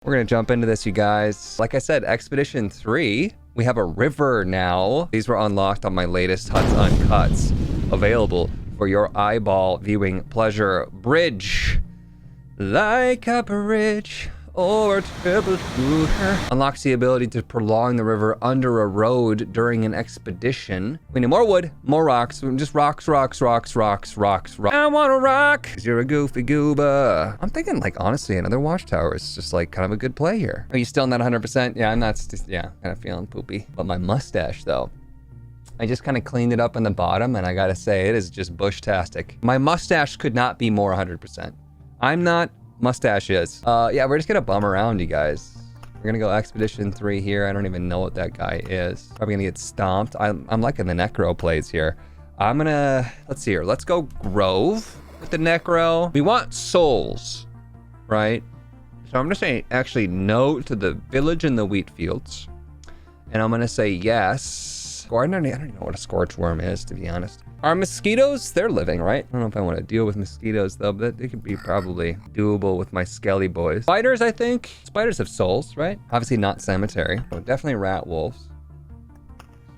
We're gonna jump into this, you guys. Like I said, Expedition 3, we have a river now. These were unlocked on my latest Huts Uncuts. Available for your eyeball viewing pleasure. Bridge. Like a bridge or triple shooter. Unlocks the ability to prolong the river under a road during an expedition. We need more wood, more rocks. Just rocks. I want to rock, 'cause you're a goofy gooba. I'm thinking, like, honestly, another watchtower is just like kind of a good play here. Are you still not 100%? Yeah, I'm not, kind of feeling poopy. But my mustache, though. I just kind of cleaned it up in the bottom, and I gotta say, it is just bush-tastic. My mustache could not be more 100%. I'm not, mustache is. Yeah, we're just gonna bum around, you guys. We're gonna go Expedition 3 here. I don't even know what that guy is. Probably gonna get stomped. I'm liking the necro plays here. I'm gonna, let's see here. Let's go Grove with the necro. We want souls, right? So I'm gonna say actually no to the village and the wheat fields. And I'm gonna say yes. Or I don't even know what a scorch worm is, to be honest. Are mosquitoes? They're living, right? I don't know if I want to deal with mosquitoes, though, but they could be probably doable with my skelly boys. Spiders, I think. Spiders have souls, right? Obviously not cemetery. Oh, definitely rat wolves.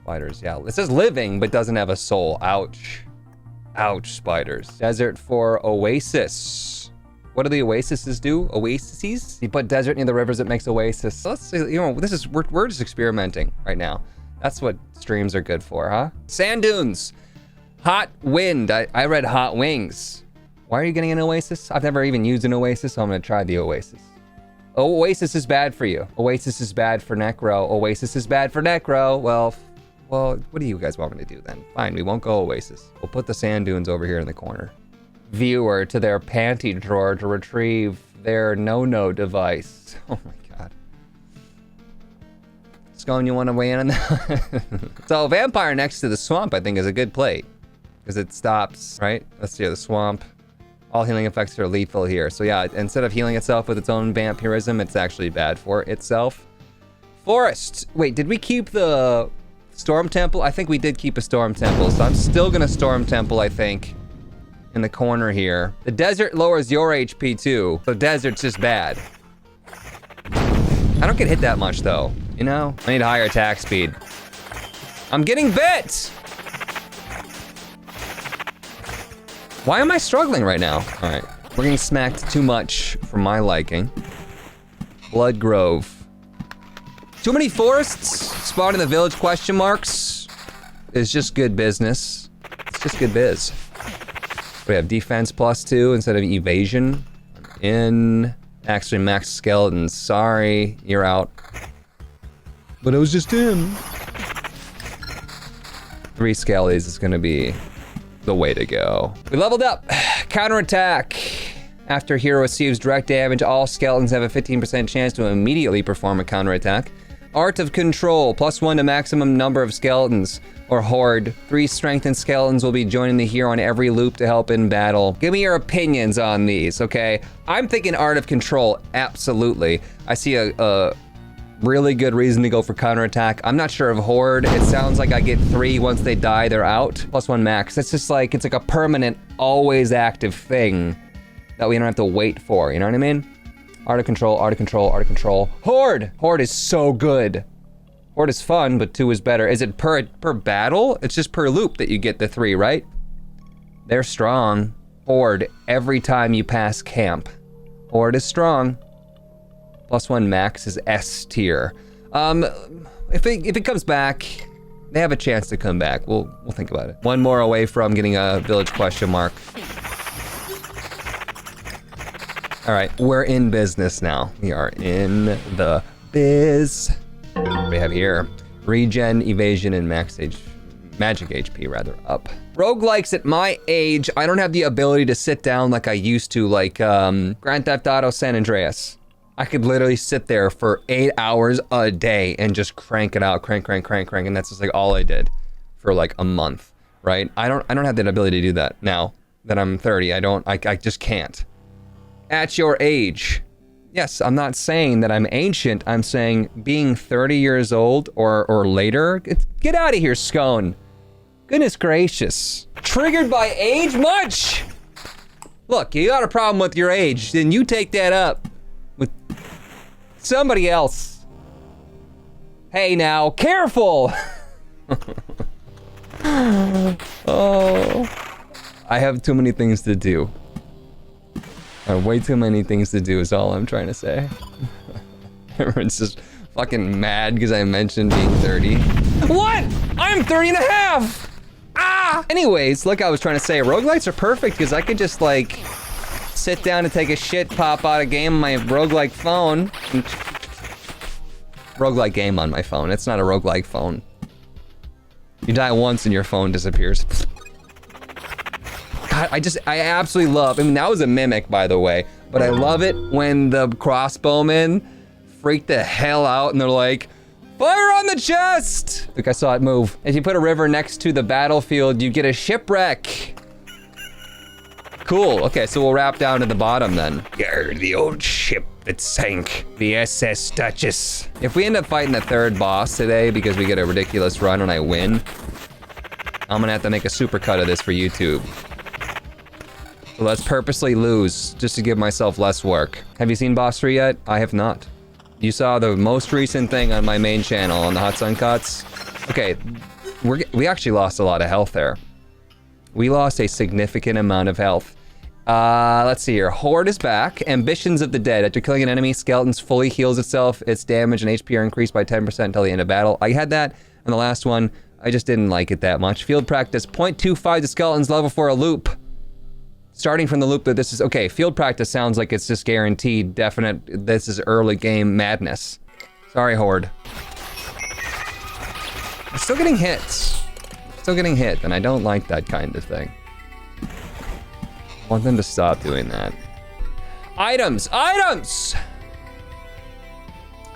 Spiders, yeah. It says living, but doesn't have a soul. Ouch. Ouch, spiders. Desert for oasis. What do the oases do? Oases? You put desert near the rivers, it makes oasis. Let's see, you know, this is, we're just experimenting right now. That's what streams are good for, huh? Sand dunes. Hot wind. I read hot wings. Why are you getting an oasis? I've never even used an oasis, so I'm gonna try the oasis. Oasis is bad for you. Oasis is bad for necro. Oasis is bad for necro. Well, what do you guys want me to do then? Fine, we won't go oasis. We'll put the sand dunes over here in the corner. Viewer to their panty drawer to retrieve their no-no device. Oh my God. Scone, you want to weigh in on that? So vampire next to the swamp, I think, is a good play. Because it stops, right? Let's see, the swamp. All healing effects are lethal here. So yeah, instead of healing itself with its own vampirism, it's actually bad for itself. Forest. Wait, did we keep the storm temple? I think we did keep a storm temple. So I'm still gonna storm temple, I think, in the corner here. The desert lowers your HP too. So desert's just bad. I don't get hit that much though, you know? I need higher attack speed. I'm getting bit! Why am I struggling right now? All right, we're getting smacked too much for my liking. Blood Grove. Too many forests spawned in the village, question marks. Is just good business. It's just good biz. We have defense +2 instead of evasion. In, actually max skeletons. Sorry, you're out. But it was just him. 3 skellies is gonna be the way to go. We leveled up. Counterattack. After hero receives direct damage, all skeletons have a 15% chance to immediately perform a counterattack. Art of Control, +1 to maximum number of skeletons or horde. 3 strengthened skeletons will be joining the hero on every loop to help in battle. Give me your opinions on these, okay? I'm thinking Art of Control, absolutely. I see a really good reason to go for counterattack. I'm not sure of horde. It sounds like I get 3 once they die, they're out. +1 max. It's just like, it's like a permanent, always active thing that we don't have to wait for, you know what I mean? Art of Control, Art of Control, Art of Control. Horde! Horde is so good. Horde is fun, but 2 is better. Is it per battle? It's just per loop that you get the 3, right? They're strong. Horde, every time you pass camp. Horde is strong. +1 max is S tier. If it comes back, they have a chance to come back. We'll think about it. 1 more away from getting a village question mark. All right, we're in business now. We are in the biz. What do we have here? Regen, evasion, and magic HP rather up. Roguelikes at my age, I don't have the ability to sit down like I used to, like Grand Theft Auto San Andreas. I could literally sit there for 8 hours a day and just crank it out, crank, and that's just like all I did for like a month, right? I don't have that ability to do that now that I'm 30. I just can't. At your age, yes, I'm not saying that I'm ancient. I'm saying being 30 years old or later, get out of here, Scone. Goodness gracious. Triggered by age much? Look, you got a problem with your age, then you take that up with Somebody else. Hey now, careful! Oh. I have too many things to do. Way too many things to do is all I'm trying to say. Everyone's just fucking mad because I mentioned being 30. What? I'm 30 and a half! Ah! Anyways, look, I was trying to say, roguelites are perfect because I could just like sit down and take a shit, pop out a game on my roguelike phone. Roguelike game on my phone. It's not a roguelike phone. You die once and your phone disappears. God, I absolutely love, I mean, that was a mimic, by the way, but I love it when the crossbowmen freak the hell out and they're like, fire on the chest! Like I saw it move. If you put a river next to the battlefield, you get a shipwreck. Cool, okay, so we'll wrap down to the bottom then. You're the old ship that sank, the SS Duchess. If we end up fighting the third boss today because we get a ridiculous run and I win, I'm gonna have to make a supercut of this for YouTube. So let's purposely lose just to give myself less work. Have you seen Boss 3 yet? I have not. You saw the most recent thing on my main channel on the Hot Sun Cuts. Okay, we actually lost a lot of health there. We lost a significant amount of health. Let's see here. Horde is back. Ambitions of the Dead. After killing an enemy, Skeletons fully heals itself. Its damage and HP are increased by 10% until the end of battle. I had that in the last one. I just didn't like it that much. Field practice. 0.25 to Skeletons level for a loop. Starting from the loop that this is, okay, field practice sounds like it's just guaranteed, definite, this is early game madness. Sorry, Horde. I'm still getting hits. Still getting hit, and I don't like that kind of thing. I want them to stop doing that. Items, items!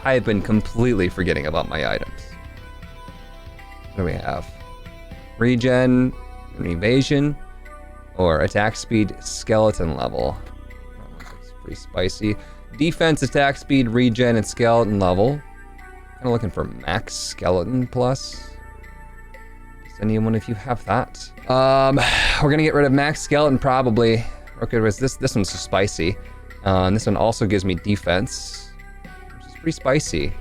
I have been completely forgetting about my items. What do we have? Regen, and evasion. Or attack speed, skeleton level. It's pretty spicy. Defense, attack speed, regen, and skeleton level. Kind of looking for max skeleton plus. Does anyone if you have that? We're gonna get rid of max skeleton probably. Okay, this one's so spicy. And this one also gives me defense, which is pretty spicy.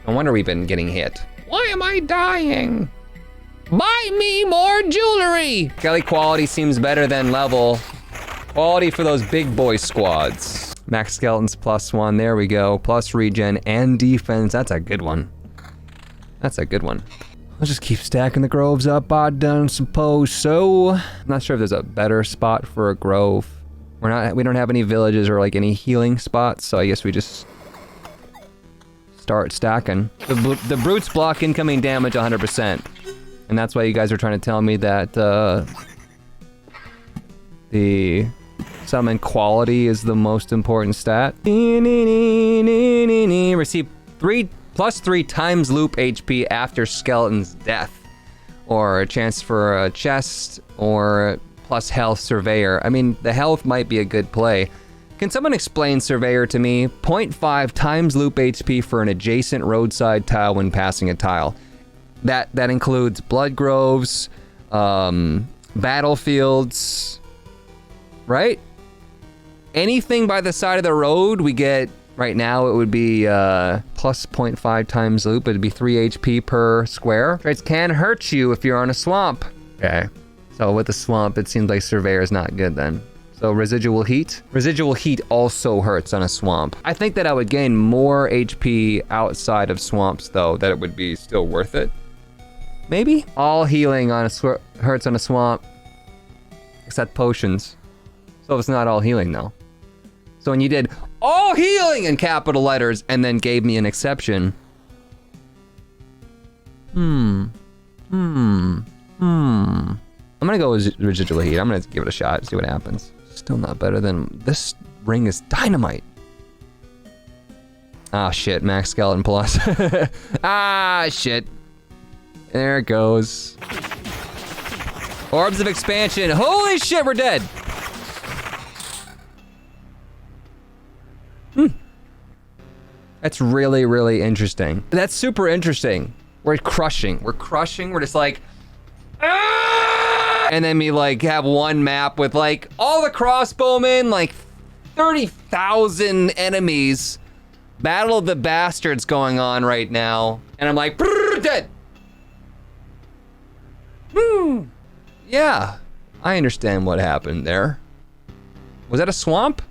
No wonder we've been getting hit. Why am I dying? Buy me more jewelry! Kelly quality seems better than level. Quality for those big boy squads. Max skeletons +1, there we go. Plus regen and defense, that's a good one. That's a good one. I'll just keep stacking the groves up, I don't suppose so. I'm not sure if there's a better spot for a grove. We don't have any villages or like any healing spots, so I guess we just start stacking. The brutes block incoming damage 100%. And that's why you guys are trying to tell me that the summon quality is the most important stat. Receive +3 times loop HP after skeleton's death. Or a chance for a chest, or plus health surveyor. I mean, the health might be a good play. Can someone explain surveyor to me? 0.5 times loop HP for an adjacent roadside tile when passing a tile. That includes blood groves, battlefields, right? Anything by the side of the road, we get, right now it would be plus 0.5 times loop, it'd be 3 HP per square. Traits can hurt you if you're on a swamp. Okay, so with the swamp, it seems like surveyor is not good then. So residual heat? Residual heat also hurts on a swamp. I think that I would gain more HP outside of swamps though, that it would be still worth it. Maybe? All healing on a hurts on a swamp, except potions. So it's not all healing though. So when you did all healing in capital letters and then gave me an exception. I'm gonna go with residual heat. I'm gonna give it a shot, see what happens. Still not better than, this ring is dynamite. Ah shit, max skeleton plus. Ah shit. There it goes. Orbs of expansion. Holy shit, we're dead. That's really, really interesting. That's super interesting. We're crushing. We're just like, ah! And then we like have one map with like all the crossbowmen, like 30,000 enemies. Battle of the Bastards going on right now. And I'm like, dead. Yeah, I understand what happened there. Was that a swamp?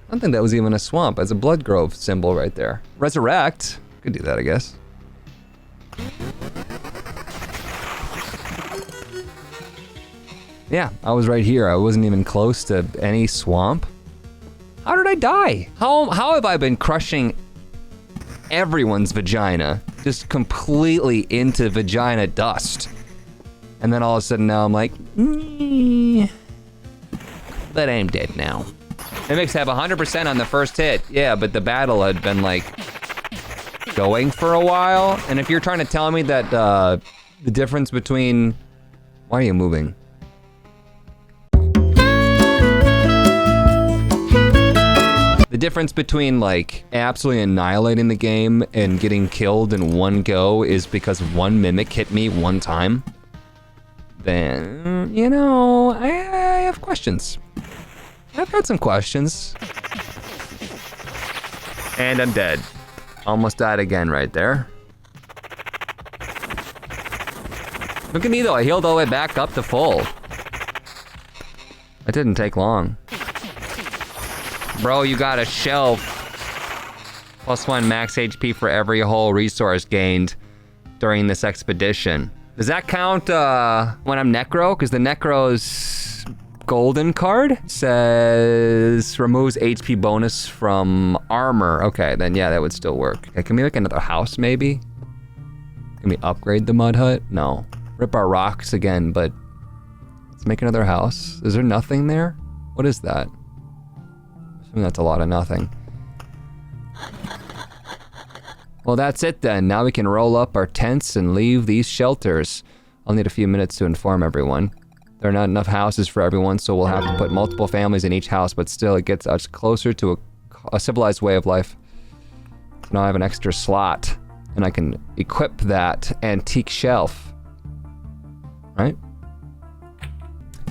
I don't think that was even a swamp. That's a blood grove symbol right there. Resurrect. Could do that, I guess. Yeah, I was right here. I wasn't even close to any swamp. How did I die? How have I been crushing everyone's vagina? Just completely into vagina dust. And then all of a sudden now I'm like, but I'm dead now. Mimics have 100% on the first hit. Yeah, but the battle had been like going for a while. And if you're trying to tell me that the difference between, why are you moving? The difference between like absolutely annihilating the game and getting killed in one go is because one mimic hit me one time, then, you know, I have questions. I've got some questions. And I'm dead. Almost died again right there. Look at me though, I healed all the way back up to full. It didn't take long. Bro, you got a shelf. +1 max HP for every whole resource gained during this expedition. Does that count when I'm Necro? Because the Necro's golden card says removes HP bonus from armor. Okay, then yeah, that would still work. Okay, can we make another house maybe? Can we upgrade the mud hut? No. Rip our rocks again, but let's make another house. Is there nothing there? What is that? I mean, that's a lot of nothing. Well, that's it then. Now we can roll up our tents and leave these shelters. I'll need a few minutes to inform everyone. There are not enough houses for everyone, so we'll have to put multiple families in each house, but still it gets us closer to a civilized way of life. So now I have an extra slot, and I can equip that antique shelf. Right?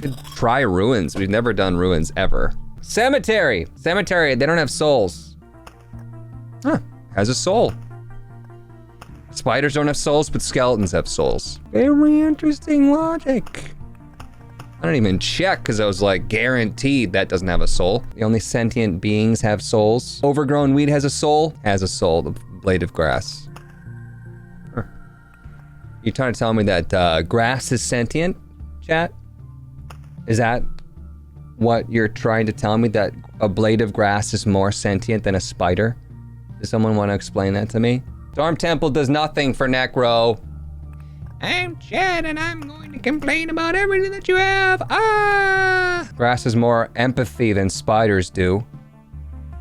Could try ruins. We've never done ruins ever. Cemetery! Cemetery, they don't have souls. Huh, has a soul. Spiders don't have souls, but skeletons have souls. Very interesting logic. I don't even check, because I was like, guaranteed that doesn't have a soul. The only sentient beings have souls. Overgrown weed has a soul? Has a soul, the blade of grass. Huh. You trying to tell me that grass is sentient, chat? Is that what you're trying to tell me, that a blade of grass is more sentient than a spider? Does someone want to explain that to me? Storm Temple does nothing for Necro. I'm Chad and I'm going to complain about everything that you have. Ah! Grass has more empathy than spiders do.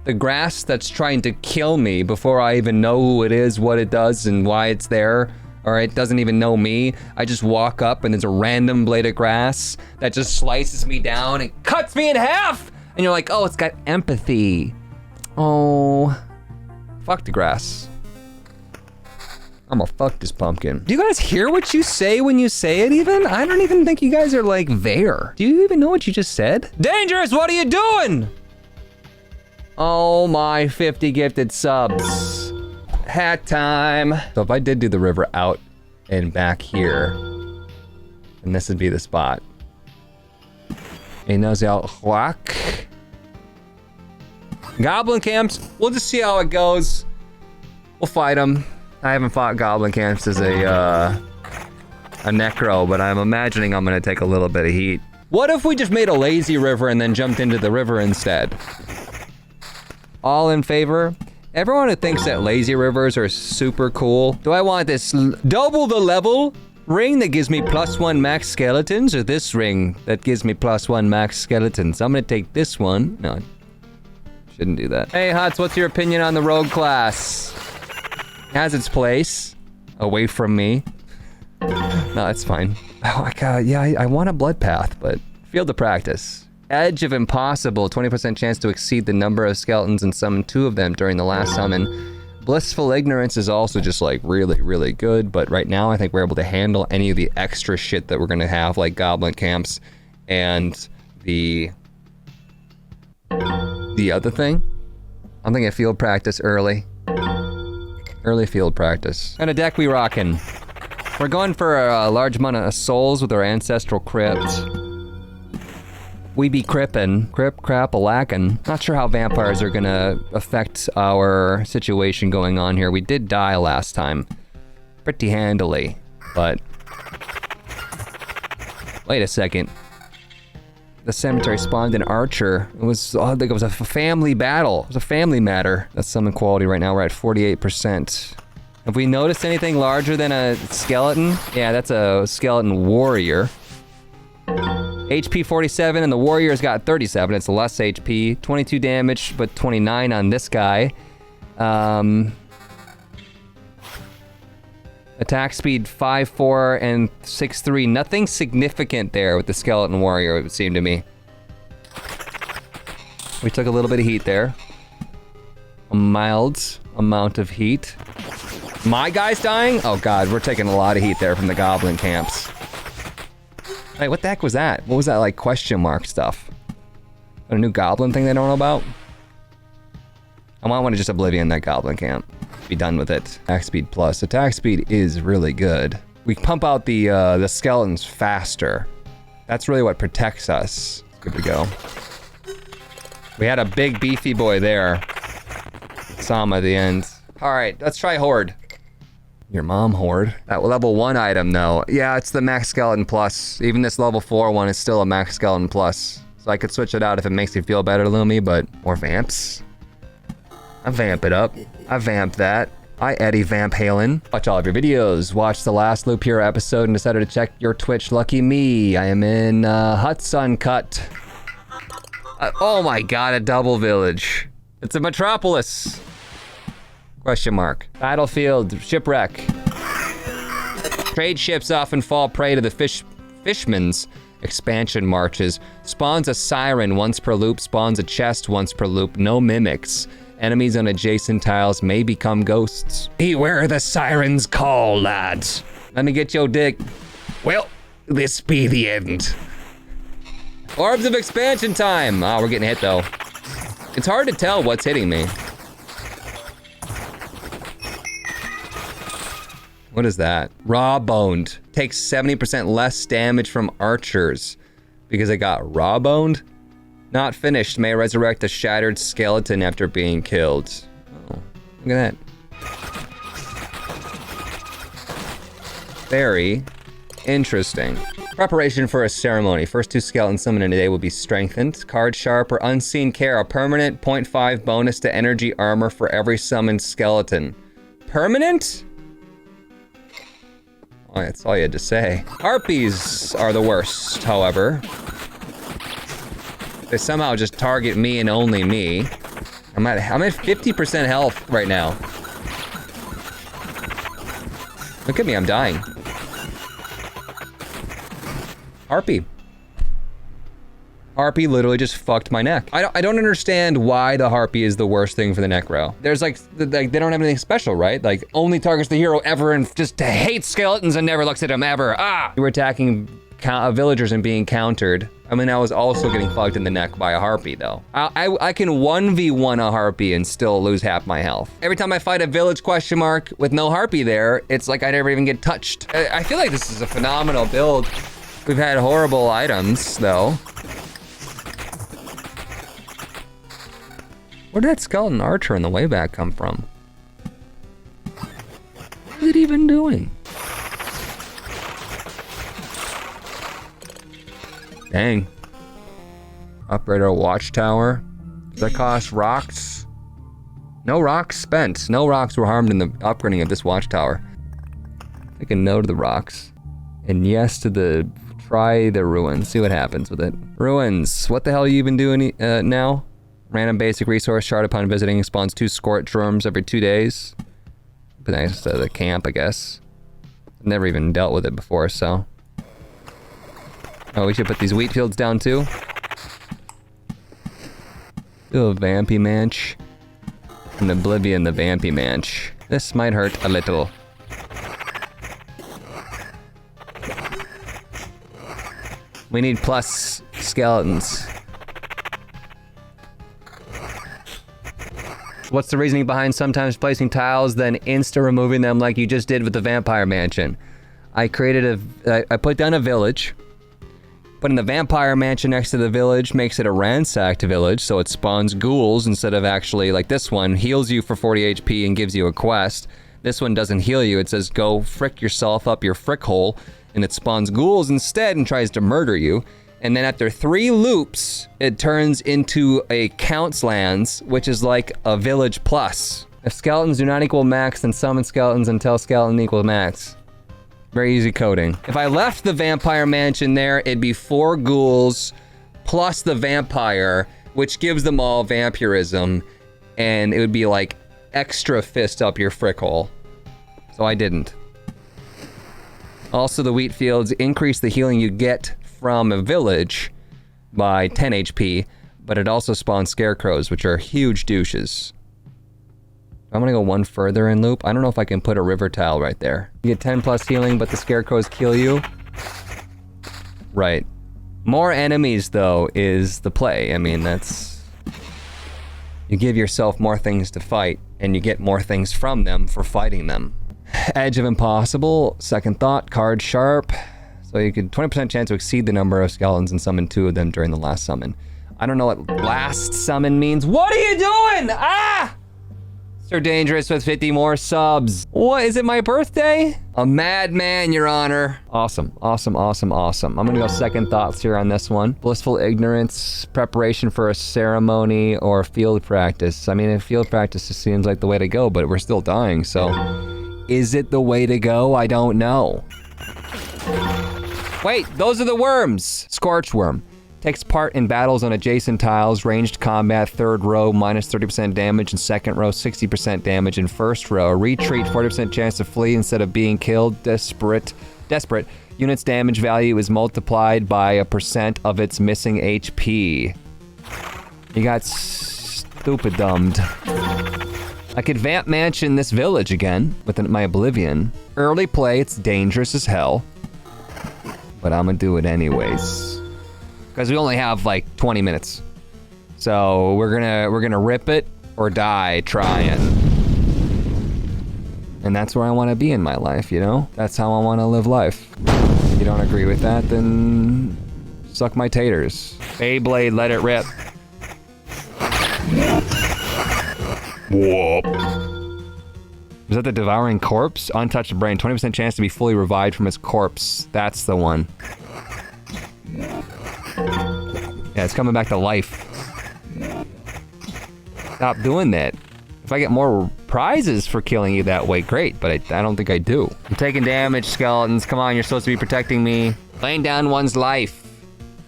The grass that's trying to kill me before I even know who it is, what it does, and why it's there, or it doesn't even know me. I just walk up and there's a random blade of grass that just slices me down and cuts me in half! And you're like, oh, it's got empathy. Oh, fuck the grass. I'm gonna fuck this pumpkin. Do you guys hear what you say when you say it even? I don't even think you guys are like there. Do you even know what you just said? Dangerous, what are you doing? Oh my 50 gifted subs. Hat time. So if I did do the river out and back here, then this would be the spot. Goblin camps, we'll just see how it goes. We'll fight them. I haven't fought goblin camps as a necro, but I'm imagining I'm gonna take a little bit of heat. What if we just made a lazy river and then jumped into the river instead? All in favor? Everyone who thinks that lazy rivers are super cool. Do I want this double the level ring that gives me +1 max skeletons, or this ring that gives me +1 max skeletons? I'm gonna take this one. No, shouldn't do that. Hey Huts, what's your opinion on the rogue class? Has its place, away from me. No, that's fine. Oh my god, yeah, I want a blood path, but field of practice. Edge of impossible, 20% chance to exceed the number of skeletons and summon 2 of them during the last summon. Blissful ignorance is also just like really, really good, but right now I think we're able to handle any of the extra shit that we're gonna have, like goblin camps and the other thing. I'm thinking field practice early. Early field practice. And a deck we rockin'. We're going for a large amount of souls with our ancestral crypt. We be crippin'. Crip, crap, a lackin'. Not sure how vampires are gonna affect our situation going on here. We did die last time. Pretty handily, but... Wait a second. The cemetery spawned an archer. It was, I think it was a family battle. It was a family matter. That's summon quality right now. We're at 48%. Have we noticed anything larger than a skeleton? Yeah, that's a skeleton warrior. HP 47 and the warrior's got 37. It's less HP. 22 damage, but 29 on this guy. Attack speed 5'4" and 6'3". Nothing significant there with the skeleton warrior, it would seem to me. We took a little bit of heat there. A mild amount of heat. My guy's dying? Oh god, we're taking a lot of heat there from the goblin camps. Wait, what the heck was that? What was that, like, question mark stuff? A new goblin thing they don't know about? I might want to just oblivion that goblin camp. Be done with it. Attack speed plus. Attack speed is really good. We pump out the skeletons faster. That's really what protects us. Good to go. We had a big beefy boy there. Saw him at the end. All right, let's try Horde. Your mom Horde. That level 1 item though. Yeah, it's the max skeleton plus. Even this level 4 one is still a max skeleton plus. So I could switch it out if it makes me feel better, Lumi, but more vamps. I vamp it up. I vamp that. I Eddie Vamp Halen. Watch all of your videos. Watch the last Loop Hero episode and decided to check your Twitch. Lucky me. I am in Huts Uncut. Oh my god, a double village. It's a metropolis. Question mark. Battlefield. Shipwreck. Trade ships often fall prey to the fishman's expansion marches. Spawns a siren once per loop. Spawns a chest once per loop. No mimics. Enemies on adjacent tiles may become ghosts. Beware the siren's call, lads. Let me get your dick. Well, this be the end. Orbs of expansion time. Oh, we're getting hit though. It's hard to tell what's hitting me. What is that? Raw boned. Takes 70% less damage from archers because it got raw boned. Not finished. May resurrect a shattered skeleton after being killed. Oh, look at that. Very interesting. Preparation for a ceremony. First 2 skeletons summoned in a day will be strengthened. Card sharp or unseen care. A permanent 0.5 bonus to energy armor for every summoned skeleton. Permanent? Oh, that's all you had to say. Harpies are the worst, however. They somehow just target me and only me. I'm at 50% health right now. Look at me, I'm dying. Harpy. Harpy literally just fucked my neck. I don't understand why the Harpy is the worst thing for the Necro. There's like they don't have anything special, right? Like only targets the hero ever and just hates skeletons and never looks at them ever. Ah! We were attacking villagers and being countered. I mean, I was also getting fucked in the neck by a Harpy though. I can 1v1 a Harpy and still lose half my health. Every time I fight a village question mark with no Harpy there, it's like I never even get touched. I feel like this is a phenomenal build. We've had horrible items though. Where did that skeleton archer in the way back come from? What is it even doing? Dang. Upgrade our watchtower. Does that cost rocks? No rocks spent. No rocks were harmed in the upgrading of this watchtower. Take a note of the rocks. And yes to try the ruins. See what happens with it. Ruins. What the hell are you even doing now? Random basic resource shard upon visiting spawns 2 scorch worms every 2 days. But nice to the camp, I guess. Never even dealt with it before, so. Oh, we should put these wheat fields down too. Do a Vampy Manch. And Oblivion the Vampy Manch. This might hurt a little. We need plus skeletons. What's the reasoning behind sometimes placing tiles, then insta-removing them like you just did with the vampire mansion? I put down a village, putting the vampire mansion next to the village makes it a ransacked village, so it spawns ghouls instead of actually, like this one, heals you for 40 HP and gives you a quest. This one doesn't heal you, it says go frick yourself up your frick hole, and it spawns ghouls instead and tries to murder you. And then after 3 loops, it turns into a Count's Lands, which is like a village plus. If skeletons do not equal max, then summon skeletons until skeleton equals max. Very easy coding. If I left the vampire mansion there, it'd be 4 ghouls plus the vampire, which gives them all vampirism, and it would be like extra fist up your frick hole. So I didn't. Also, the wheat fields increase the healing you get from a village by 10 HP, but it also spawns scarecrows, which are huge douches. I'm gonna go one further in loop. I don't know if I can put a river tile right there. You get 10 plus healing, but the scarecrows kill you. Right. More enemies, though, is the play. I mean, that's... You give yourself more things to fight, and you get more things from them for fighting them. Edge of Impossible, Second Thought, card sharp. So you could 20% chance to exceed the number of skeletons and summon 2 of them during the last summon. I don't know what last summon means. What are you doing? Ah! Sir Dangerous with 50 more subs. What, is it my birthday? A madman, Your Honor. Awesome, awesome, awesome, awesome. I'm gonna go Second Thoughts here on this one. Blissful Ignorance, preparation for a ceremony, or field practice. I mean, in field practice, it seems like the way to go, but we're still dying, so. Is it the way to go? I don't know. Wait, those are the worms. Scorch Worm. Takes part in battles on adjacent tiles, ranged combat, 3rd row, minus 30% damage, and 2nd row, 60% damage in 1st row. Retreat, 40% chance to flee instead of being killed. Desperate. Unit's damage value is multiplied by a % of its missing HP. You got stupid dumbed. I could vamp mansion this village again with my Oblivion. Early play, it's dangerous as hell. But I'm gonna do it anyways. Because we only have like 20 minutes. So we're gonna rip it or die trying. And that's where I wanna be in my life, you know? That's how I wanna live life. If you don't agree with that, then suck my taters. Beyblade, let it rip. Whoop. Is that the Devouring Corpse? Untouched Brain, 20% chance to be fully revived from his corpse. That's the one. Yeah, it's coming back to life. Stop doing that. If I get more prizes for killing you that way, great, but I don't think I do. I'm taking damage, skeletons. Come on, you're supposed to be protecting me. Laying down one's life.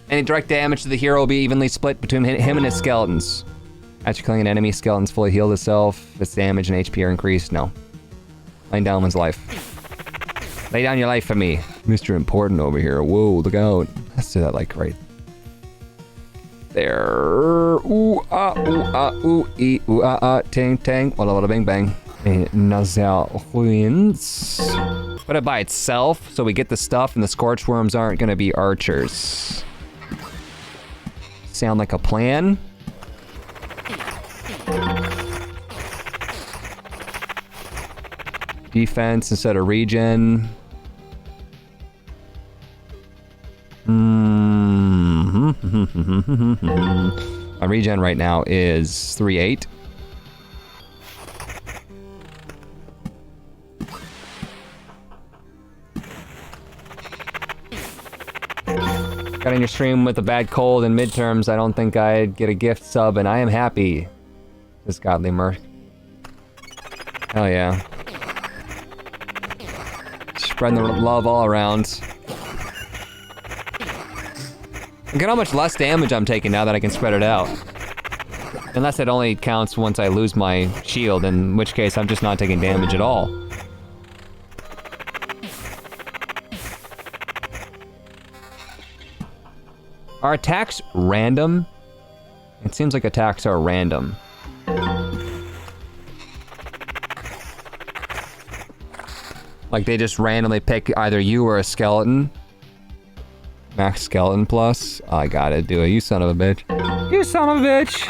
Any direct damage to the hero will be evenly split between him and his skeletons. After killing an enemy, skeletons fully healed itself. Its damage and HP are increased. No. Laying down one's life. Lay down your life for me. Mr. Important over here. Whoa, look out. Let's do that like right there. Ooh, ah, ooh, ah, ooh, ee, ooh, ah, ah, ting, tang. Walla, walla, bang, bang. Nazal ruins. Put it by itself so we get the stuff and the scorch worms aren't gonna be archers. Sound like a plan? Defense instead of regen. My regen right now is 3-8. Got in your stream with a bad cold and midterms. I don't think I'd get a gift sub, and I am happy. This godly merc. Hell yeah. Spreading the love all around. Look at how much less damage I'm taking now that I can spread it out. Unless it only counts once I lose my shield, in which case I'm just not taking damage at all. Are attacks random? It seems like attacks are random. Like they just randomly pick either you or a skeleton. Max skeleton plus. Oh, I gotta do it, you son of a bitch. You son of a bitch!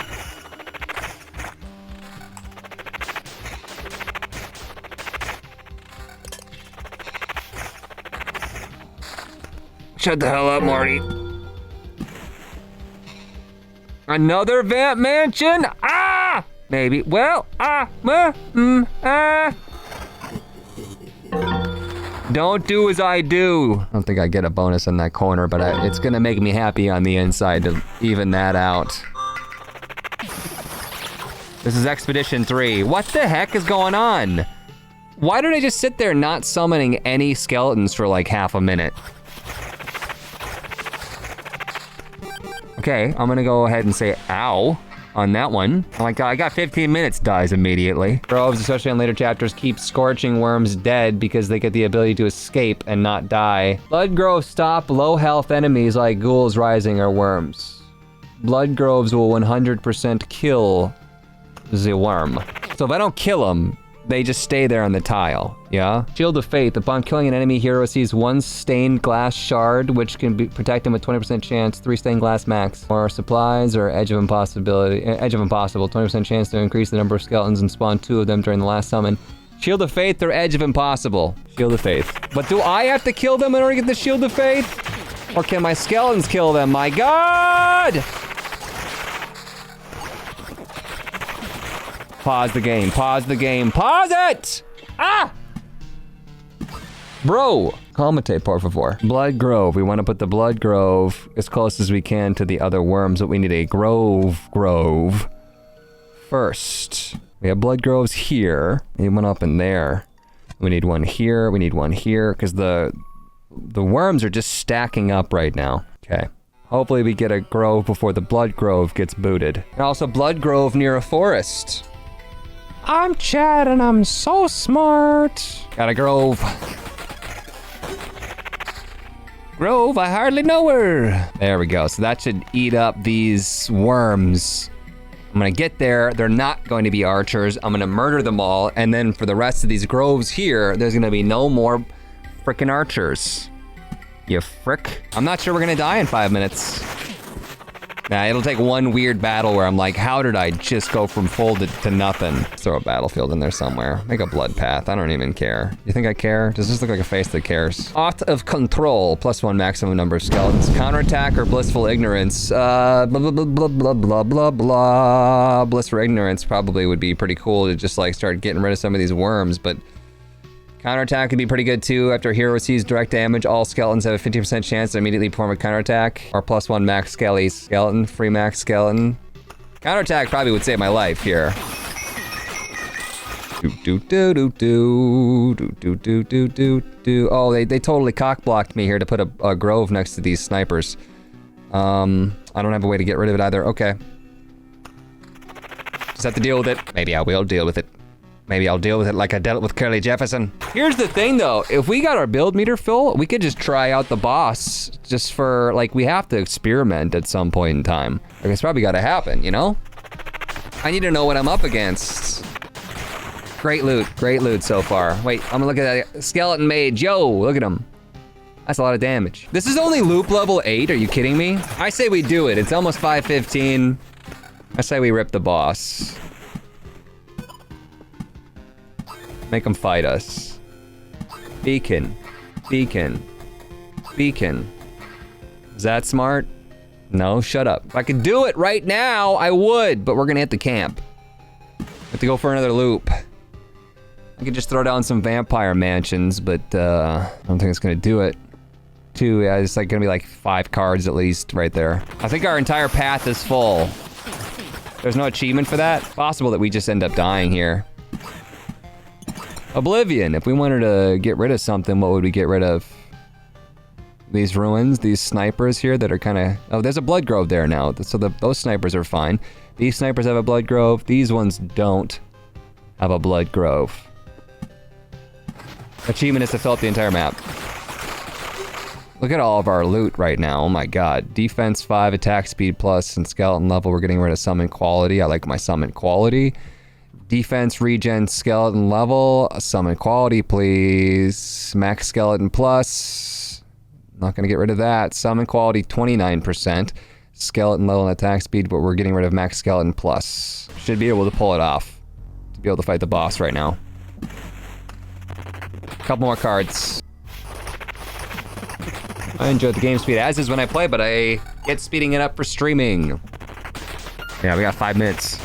Shut the hell up, Marty. Another vamp mansion? Ah! Maybe. Well, Don't do as I do. I don't think I get a bonus in that corner, but it's gonna make me happy on the inside to even that out. This is Expedition 3. What the heck is going on? Why did I just sit there not summoning any skeletons for like half a minute? Okay, I'm gonna go ahead and say ow on that one. Oh my god, I got 15 minutes, dies immediately. Groves, especially on later chapters, keep scorching worms dead because they get the ability to escape and not die. Blood groves stop low health enemies like ghouls rising or worms. Blood groves will 100% kill the worm. So if I don't kill them, they just stay there on the tile, yeah? Shield of Faith. Upon killing an enemy, hero receives 1 stained glass shard, which can protect him with 20% chance, 3 stained glass max. Or supplies or Edge of Impossible, 20% chance to increase the number of skeletons and spawn 2 of them during the last summon. Shield of Faith or Edge of Impossible? Shield of Faith. But do I have to kill them in order to get the Shield of Faith? Or can my skeletons kill them? My god! Pause the game, pause the game, pause it! Ah! Bro, commentate, por favor. Blood Grove, we want to put the Blood Grove as close as we can to the other worms, but we need a Grove first. We have Blood Groves here, we need one up in there. We need one here, we need one here, because the worms are just stacking up right now. Okay. Hopefully we get a Grove before the Blood Grove gets booted. And also Blood Grove near a forest. I'm Chad and I'm so smart. Got a Grove. Grove, I hardly know her. There we go. So that should eat up these worms. I'm gonna get there. They're not going to be archers. I'm gonna murder them all. And then for the rest of these groves here, there's gonna be no more frickin' archers. You frick. I'm not sure we're gonna die in 5 minutes. Nah, it'll take one weird battle where I'm like, how did I just go from full to nothing? Throw a battlefield in there somewhere. Make a blood path. I don't even care. You think I care? Does this look like a face that cares? Out of control. +1 maximum number of skeletons. Counterattack or blissful ignorance. Blah, blah, blah, blah, blah, blah, blah, blah. Blissful ignorance probably would be pretty cool to just like start getting rid of some of these worms, but counterattack could be pretty good too. After a hero receives direct damage, all skeletons have a 50% chance to immediately perform a counterattack. Or +1 max skellies. Skeleton, free max skeleton. Counterattack probably would save my life here. Oh, they totally cock-blocked me here to put a grove next to these snipers. I don't have a way to get rid of it either. Okay. Just have to deal with it. Maybe I will deal with it. Maybe I'll deal with it like I dealt with Curly Jefferson. Here's the thing though, if we got our build meter full, we could just try out the boss just for, like, we have to experiment at some point in time. Like, it's probably gotta happen, you know? I need to know what I'm up against. Great loot so far. Wait, I'm gonna look at that skeleton mage. Yo, look at him. That's a lot of damage. This is only loop level 8, are you kidding me? I say we do it, it's almost 5:15. I say we rip the boss. Make them fight us. Beacon. Beacon. Beacon. Is that smart? No, shut up. If I could do it right now, I would, but we're gonna hit the camp. Have to go for another loop. I could just throw down some vampire mansions, but I don't think it's gonna do it. Yeah, it's like gonna be like 5 cards at least right there. I think our entire path is full. There's no achievement for that. Possible that we just end up dying here. Oblivion. If we wanted to get rid of something, what would we get rid of? These ruins, these snipers here that are kind of... Oh, there's a blood grove there now, so those snipers are fine. These snipers have a blood grove. These ones don't have a blood grove. Achievement is to fill up the entire map. Look at all of our loot right now. Oh my god. Defense 5, attack speed plus, and skeleton level. We're getting rid of summon quality. I like my summon quality. Defense, regen, skeleton level, summon quality, please. Max skeleton plus. Not gonna get rid of that. Summon quality, 29%. Skeleton level and attack speed, but we're getting rid of max skeleton plus. Should be able to pull it off. To be able to fight the boss right now. Couple more cards. I enjoy the game speed as is when I play, but I get speeding it up for streaming. Yeah, we got 5 minutes.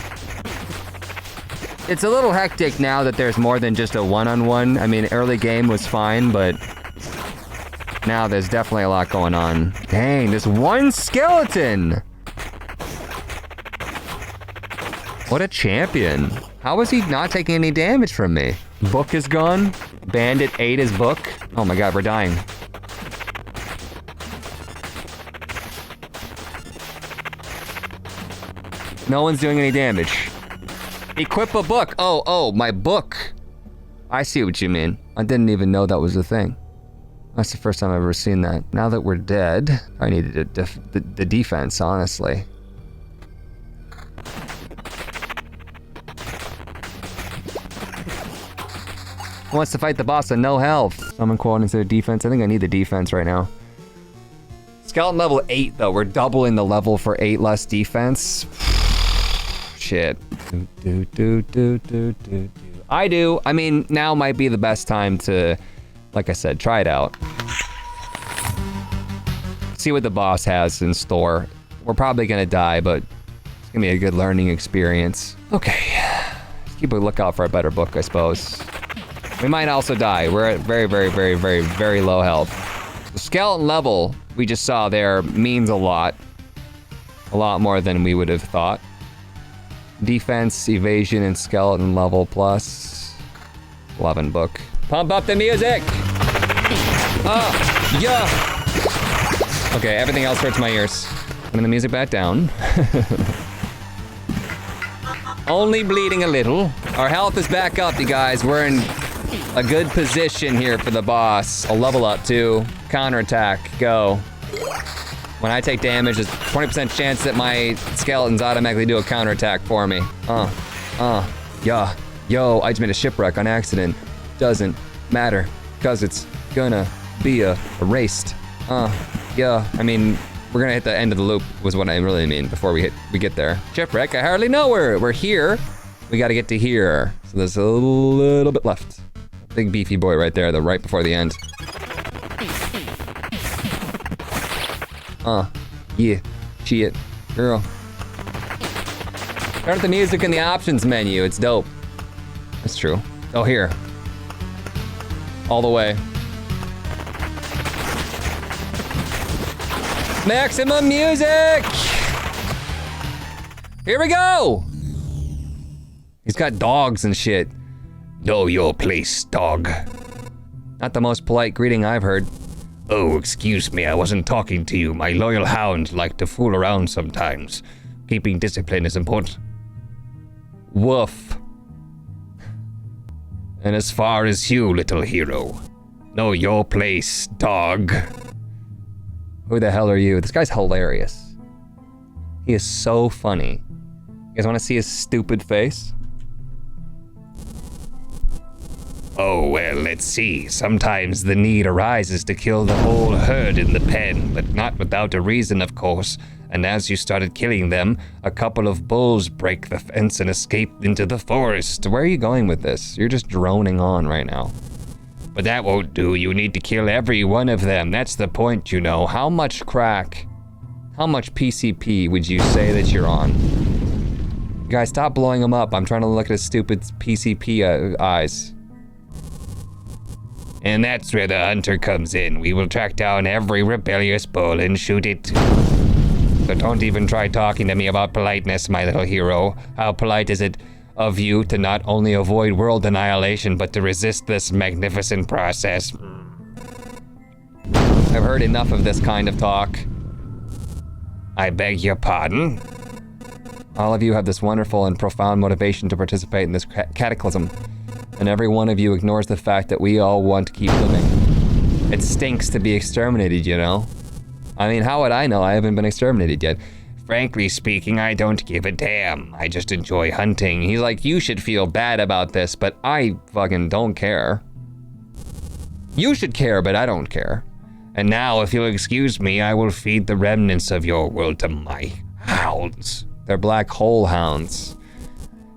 It's a little hectic now that there's more than just a one-on-one. I mean, early game was fine, but now there's definitely a lot going on. Dang, this one skeleton! What a champion. How is he not taking any damage from me? Book is gone. Bandit ate his book. Oh my god, we're dying. No one's doing any damage. Equip a book. Oh, my book. I see what you mean. I didn't even know that was a thing. That's the first time I've ever seen that. Now that we're dead, I needed the defense, honestly. Who wants to fight the boss with no health? Summon quote instead of defense. I think I need the defense right now. Skeleton level 8 though. We're doubling the level for 8 less defense. Shit. I do. I mean, now might be the best time to, like I said, try it out. See what the boss has in store. We're probably gonna die, but it's gonna be a good learning experience. Okay. Let's keep a lookout for a better book, I suppose. We might also die. We're at very, very, very, very, very low health. The skeleton level we just saw there means a lot. A lot more than we would have thought. Defense, evasion, and skeleton level plus 11 book. Pump up the music! Yeah! Okay, everything else hurts my ears. Putting the music back down. Only bleeding a little. Our health is back up, you guys. We're in a good position here for the boss. A level up too. Counterattack, go. When I take damage, there's 20% chance that my skeletons automatically do a counterattack for me. Yeah. Yo, I just made a shipwreck on accident. Doesn't matter, cause it's gonna be erased. Yeah, I mean, we're gonna hit the end of the loop was what I really mean before we get there. Shipwreck, I hardly know we're here. We gotta get to here. So there's a little bit left. Big beefy boy right there, right before the end. Yeah, shit, girl. Turn up the music in the options menu, it's dope. That's true. Oh, here. All the way. Maximum music! Here we go! He's got dogs and shit. Know your place, dog. Not the most polite greeting I've heard. Oh, excuse me, I wasn't talking to you. My loyal hounds like to fool around sometimes. Keeping discipline is important. Woof. And as far as you, little hero, know your place, dog. Who the hell are you? This guy's hilarious. He is so funny. You guys want to see his stupid face? Oh, well, let's see. Sometimes the need arises to kill the whole herd in the pen, but not without a reason, of course. And as you started killing them, a couple of bulls break the fence and escape into the forest. Where are you going with this? You're just droning on right now. But that won't do. You need to kill every one of them. That's the point, you know. How much crack, how much PCP would you say that you're on? Guys, stop blowing him up. I'm trying to look at his stupid PCP eyes. And that's where the hunter comes in. We will track down every rebellious bull and shoot it. So don't even try talking to me about politeness, my little hero. How polite is it of you to not only avoid world annihilation, but to resist this magnificent process? I've heard enough of this kind of talk. I beg your pardon? All of you have this wonderful and profound motivation to participate in this cataclysm. And every one of you ignores the fact that we all want to keep living. It stinks to be exterminated, you know? I mean, how would I know? I haven't been exterminated yet. Frankly speaking, I don't give a damn. I just enjoy hunting. He's like, you should feel bad about this, but I fucking don't care. You should care, but I don't care. And now, if you'll excuse me, I will feed the remnants of your world to my hounds. They're black hole hounds.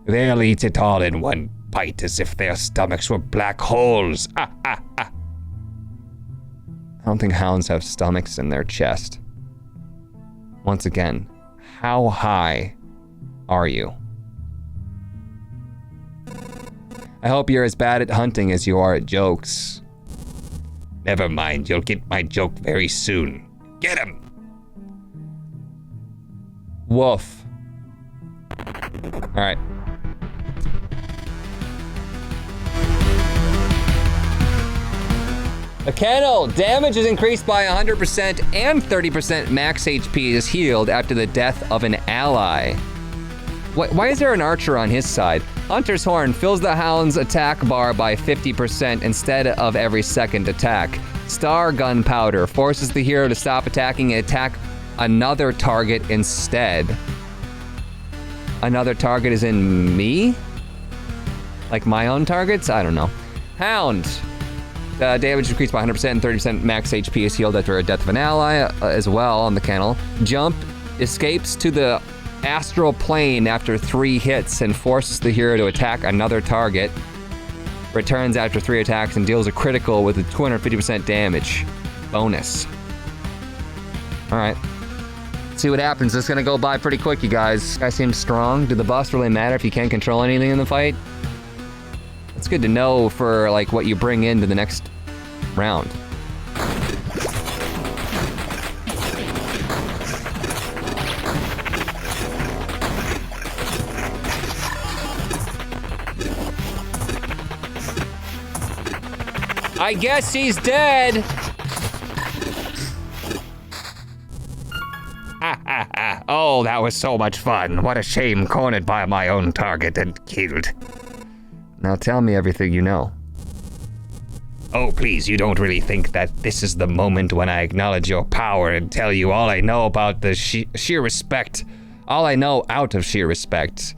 They'll eat it all in one bite as if their stomachs were black holes. don't think hounds have stomachs in their chest. Once again, how high are you? I hope you're as bad at hunting as you are at jokes. Never mind, you'll get my joke very soon. Get him! Woof. Alright. A kennel! Damage is increased by 100% and 30% max HP is healed after the death of an ally. Why is there an archer on his side? Hunter's Horn fills the hound's attack bar by 50% instead of every second attack. Star Gunpowder forces the hero to stop attacking and attack another target instead. Another target is in me? Like my own targets? I don't know. Hound. Damage increased by 100% and 30% max HP is healed after a death of an ally as well on the kennel. Jump escapes to the astral plane after 3 hits and forces the hero to attack another target. Returns after 3 attacks and deals a critical with a 250% damage. Bonus. Alright. See what happens. This is gonna go by pretty quick, you guys. This guy seems strong. Do the buffs really matter if you can't control anything in the fight? It's good to know for like what you bring into the next round. I guess he's dead. Oh, that was so much fun. What a shame cornered by my own target and killed. Now tell me everything you know. Oh, please, you don't really think that this is the moment when I acknowledge your power and tell you all I know about the sheer respect. All I know out of sheer respect.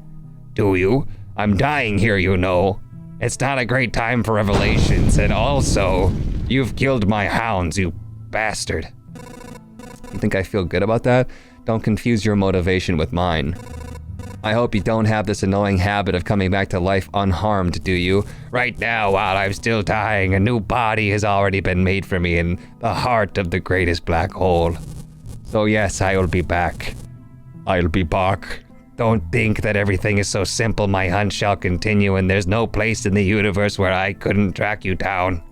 Do you? I'm dying here, you know. It's not a great time for revelations, and also, you've killed my hounds, you bastard. You think I feel good about that? Don't confuse your motivation with mine. I hope you don't have this annoying habit of coming back to life unharmed, do you? Right now, while I'm still dying, a new body has already been made for me in the heart of the greatest black hole. So yes, I will be back. I'll be back. Don't think that everything is so simple. My hunt shall continue, and there's no place in the universe where I couldn't track you down.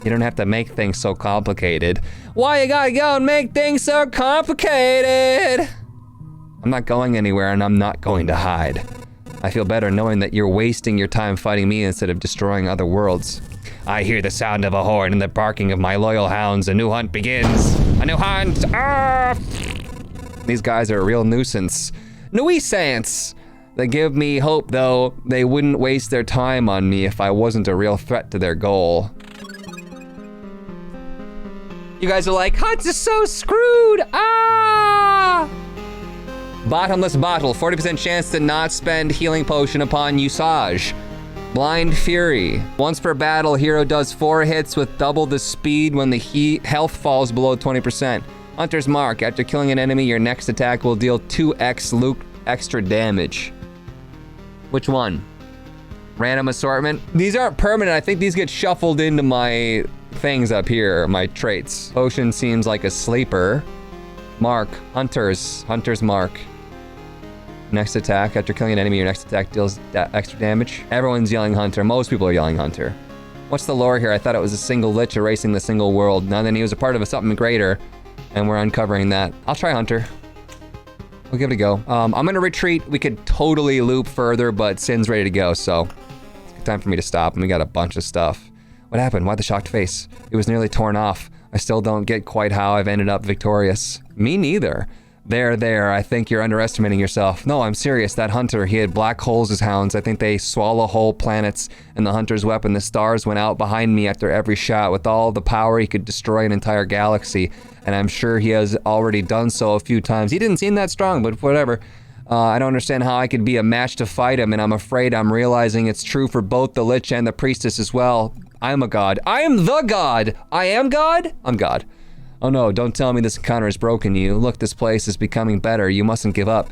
You don't have to make things so complicated. Why you gotta go and make things so complicated? I'm not going anywhere, and I'm not going to hide. I feel better knowing that you're wasting your time fighting me instead of destroying other worlds. I hear the sound of a horn and the barking of my loyal hounds. A new hunt begins. A new hunt! Ah! These guys are a real nuisance. Nuisance! They give me hope, though. They wouldn't waste their time on me if I wasn't a real threat to their goal. You guys are like, Hunts is so screwed! Ah! Bottomless Bottle, 40% chance to not spend healing potion upon usage. Blind Fury. Once per battle, hero does 4 hits with double the speed when the health falls below 20%. Hunter's Mark. After killing an enemy, your next attack will deal 2x extra damage. Which one? Random assortment? These aren't permanent. I think these get shuffled into my things up here, my traits. Potion seems like a sleeper. Mark. Hunter's Mark. Next attack. After killing an enemy, your next attack deals extra damage. Everyone's yelling Hunter. Most people are yelling Hunter. What's the lore here? I thought it was a single lich erasing the single world. Now then he was a part of something greater, and we're uncovering that. I'll try Hunter. We'll give it a go. I'm gonna retreat. We could totally loop further, but Sin's ready to go, so it's a good time for me to stop, and we got a bunch of stuff. What happened? Why the shocked face? It was nearly torn off. I still don't get quite how I've ended up victorious. Me neither. There, I think you're underestimating yourself. No, I'm serious. That hunter, he had black holes as hounds. I think they swallow whole planets. And the hunter's weapon, the stars, went out behind me after every shot. With all the power, he could destroy an entire galaxy. And I'm sure he has already done so a few times. He didn't seem that strong, but whatever. I don't understand how I could be a match to fight him, and I'm afraid I'm realizing it's true for both the Lich and the Priestess as well. I'm a god. I am the god! I am god? I'm god. Oh no, don't tell me this encounter has broken you. Look, this place is becoming better. You mustn't give up.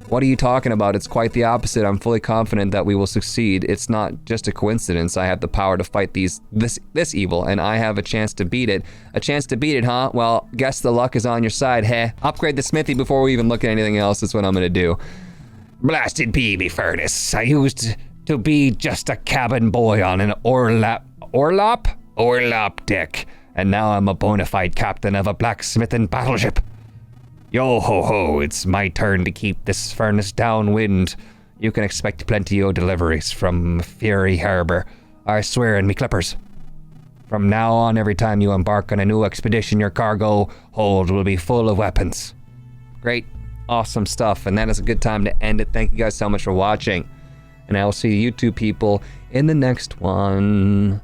What are you talking about? It's quite the opposite. I'm fully confident that we will succeed. It's not just a coincidence. I have the power to fight this evil, and I have a chance to beat it. A chance to beat it, huh? Well, guess the luck is on your side, heh? Upgrade the smithy before we even look at anything else. That's what I'm gonna do. Blasted be me furnace. I used to be just a cabin boy on an Orlop deck, and now I'm a bona fide captain of a blacksmithing battleship. Yo ho ho, it's my turn to keep this furnace downwind. You can expect plenty of deliveries from Fury Harbor. I swear in me clippers. From now on, every time you embark on a new expedition, your cargo hold will be full of weapons. Great, awesome stuff, and that is a good time to end it. Thank you guys so much for watching, and I will see you two people in the next one.